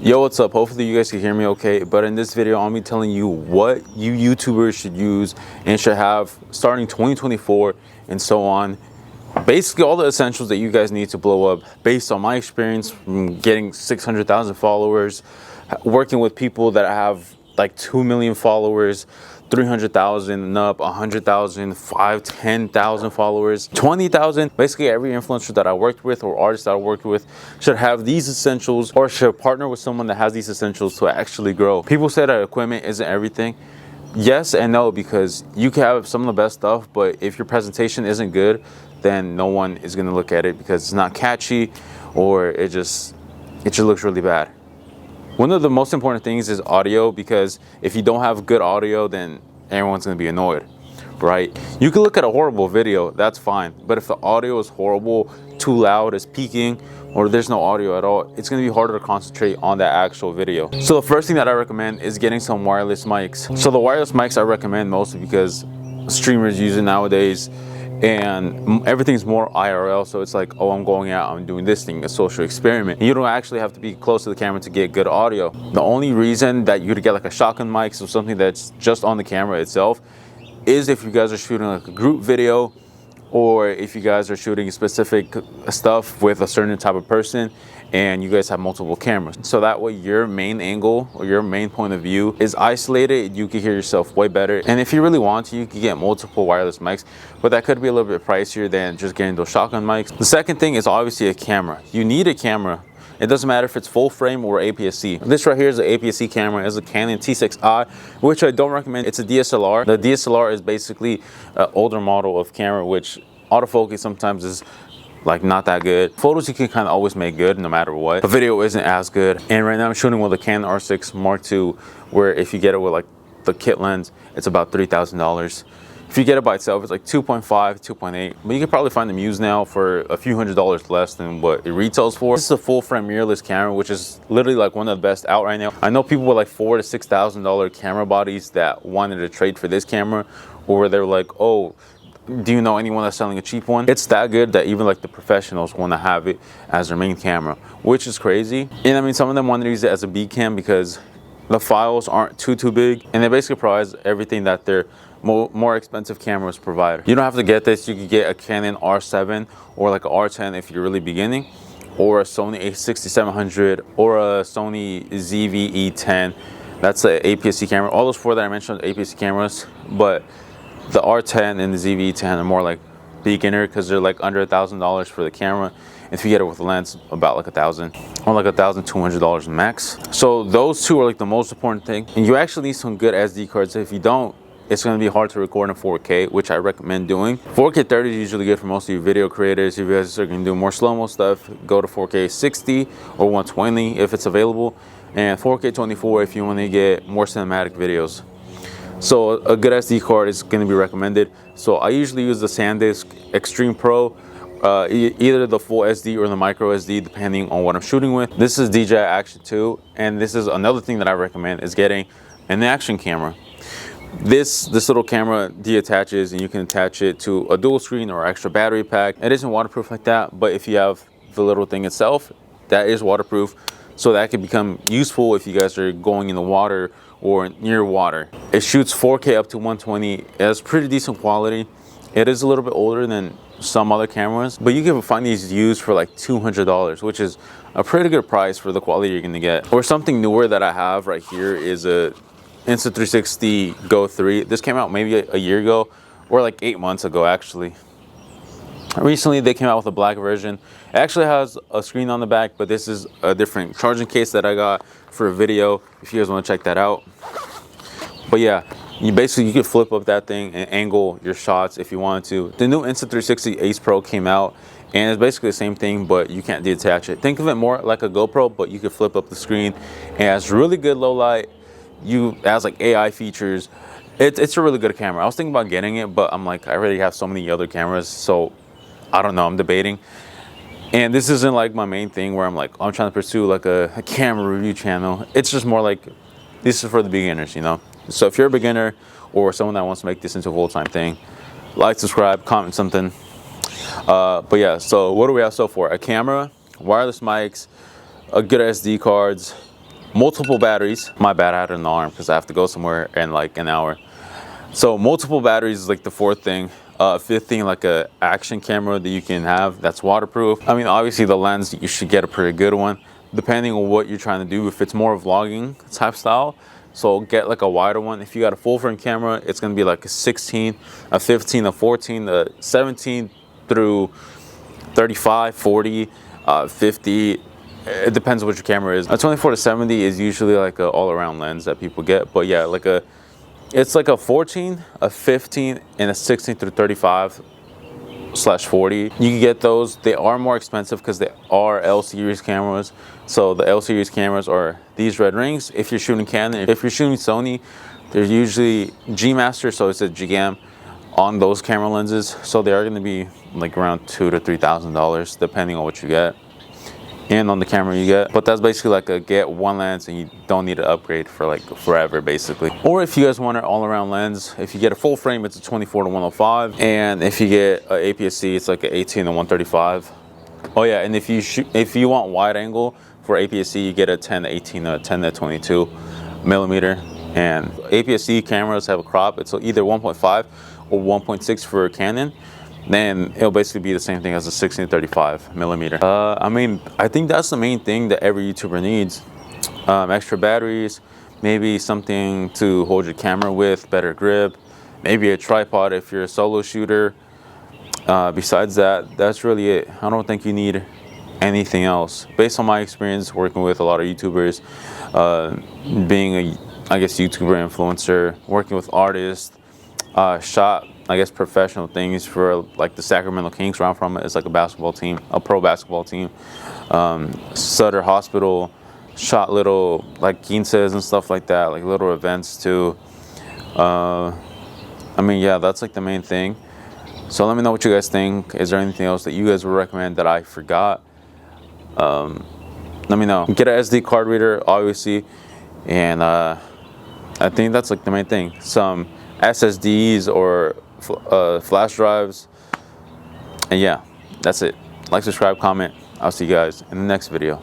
Yo, what's up? Hopefully you guys can hear me okay, but in this video I'll be telling you what you YouTubers should use and should have starting 2024 and so on. Basically all the essentials that you guys need to blow up based on my experience from getting 600,000 followers, working with people that have like 2 million followers, 300,000 and up, 100,000, 5,000, 10,000 followers, 20,000. Basically every influencer that I worked with or artist that I worked with should have these essentials or should partner with someone that has these essentials to actually grow. People say that equipment isn't everything. Yes and no, because you can have some of the best stuff, but if your presentation isn't good, then no one is going to look at it because it's not catchy or it just looks really bad. One of the most important things is audio, because if you don't have good audio, then everyone's going to be annoyed, right? You can look at a horrible video, that's fine. But if the audio is horrible, too loud, is peaking, or there's no audio at all, it's going to be harder to concentrate on that actual video. So the first thing that I recommend is getting some wireless mics. So the wireless mics I recommend mostly because streamers use it nowadays, and everything's more IRL, so it's like, oh, I'm going out, I'm doing this thing, a social experiment. And you don't actually have to be close to the camera to get good audio. The only reason that you could get like a shotgun mic, so something that's just on the camera itself, is if you guys are shooting like a group video, or if you guys are shooting specific stuff with a certain type of person and you guys have multiple cameras. So that way your main angle or your main point of view is isolated, you can hear yourself way better. And if you really want to, you can get multiple wireless mics, but that could be a little bit pricier than just getting those shotgun mics. The second thing is obviously a camera. You need a camera. It doesn't matter if it's full frame or APS-C. This right here is an APS-C camera. It's a Canon T6i, which I don't recommend. It's a DSLR. The DSLR is basically an older model of camera, which autofocus sometimes is like not that good. Photos you can kind of always make good no matter what, but video isn't as good. And right now I'm shooting with a Canon R6 Mark II, where if you get it with like the kit lens, it's about $3,000. If you get it by itself, it's like 2.5, 2.8. But you can probably find them used now for a few $100s less than what it retails for. This is a full frame mirrorless camera, which is literally like one of the best out right now. I know people with like $4,000 to $6,000 camera bodies that wanted to trade for this camera, or they're like, oh, do you know anyone that's selling a cheap one? It's that good that even like the professionals want to have it as their main camera, which is crazy. And I mean, some of them want to use it as a B cam because the files aren't too big, and they basically provide everything that their more expensive cameras provide. You don't have to get this. You could get a Canon R7 or like a R10 if you're really beginning, or a Sony a6700 or a Sony ZV-E10. That's an APS-C camera. All those four that I mentioned are APS-C cameras, but the R10 and the ZV-E10 are more like beginner because they're like under $1,000 for the camera. If you get it with a lens, about like $1,000 or like $1,200 max. So those two are like the most important thing. And you actually need some good SD cards. If you don't, it's going to be hard to record in 4K, which I recommend doing. 4K 30 is usually good for most of you video creators. If you guys are going to do more slow-mo stuff, go to 4K 60 or 120 if it's available, and 4K 24 if you want to get more cinematic videos. So a good SD card is going to be recommended. So I usually use the SanDisk Extreme Pro, either the full SD or the micro SD, depending on what I'm shooting with. This is DJI Action 2, and this is another thing that I recommend is getting an action camera. This little camera deattaches, and you can attach it to a dual screen or extra battery pack. It isn't waterproof like that, but if you have the little thing itself, that is waterproof. So that can become useful if you guys are going in the water or near water. It shoots 4K up to 120. It has pretty decent quality. It is a little bit older than some other cameras, but you can find these used for like $200, which is a pretty good price for the quality you're gonna get. Or something newer that I have right here is a Insta360 Go 3. This came out maybe a year ago, or like 8 months ago actually. Recently they came out with a black version. It actually has a screen on the back, but this is a different charging case that I got for a video if you guys want to check that out. But yeah, you can flip up that thing and angle your shots if you wanted to. The new Insta360 Ace Pro came out, and it's basically the same thing, but you can't detach it. Think of it more like a GoPro, but you can flip up the screen. It has really good low light. It has like AI features. It's a really good camera. I was thinking about getting it, but I'm like, I already have so many other cameras, so I don't know, I'm debating. And this isn't like my main thing where I'm like, I'm trying to pursue like a camera review channel. It's just more like, this is for the beginners, you know? So if you're a beginner or someone that wants to make this into a full-time thing, like, subscribe, comment something. But yeah, so what do we have so far? A camera, wireless mics, a good SD cards, multiple batteries. My bad, I had an alarm because I have to go somewhere in like an hour. So multiple batteries is like the fourth thing. Fifth thing, like a action camera that you can have that's waterproof. I mean, obviously the lens, you should get a pretty good one, depending on what you're trying to do. If it's more vlogging type style, so get like a wider one. If you got a full frame camera, it's gonna be like a 16, a 15, a 14, a 17 through 35, 40, 50. It depends on what your camera is. A 24 to 70 is usually like an all-around lens that people get. But yeah, like it's like a 14, a 15, and a 16 through 35/40. You can get those. They are more expensive because they are L series cameras. So the L series cameras are these red rings. If you're shooting Canon, if you're shooting Sony, there's usually G Master, so it's a GM on those camera lenses. So they are going to be like around $2,000 to $3,000 depending on what you get and on the camera you get. But that's basically like a get one lens and you don't need to upgrade for like forever basically. Or if you guys want an all-around lens, if you get a full frame, it's a 24 to 105, and if you get a APS-C, it's like an 18 to 135. Oh yeah, and if you want wide angle for APS-C, you get a 10 to 18 or 10 to 22 millimeter. And APS-C cameras have a crop. It's either 1.5 or 1.6 for Canon. Then it'll basically be the same thing as a 16 to 35 millimeter. I mean, I think that's the main thing that every YouTuber needs. Extra batteries, maybe something to hold your camera with, better grip, maybe a tripod if you're a solo shooter. Besides that, that's really it. I don't think you need anything else. Based on my experience working with a lot of YouTubers, being a, I guess, YouTuber influencer, working with artists, shot, I guess, professional things for like the Sacramento Kings, where I'm from. It's like a basketball team, a pro basketball team. Sutter Hospital, shot little like quinces and stuff like that, like little events too. I mean, yeah, that's like the main thing. So let me know what you guys think. Is there anything else that you guys would recommend that I forgot? Let me know. Get an SD card reader, obviously, and I think that's like the main thing. Some SSDs or flash drives, and yeah, that's it. Like, subscribe, comment. I'll see you guys in the next video.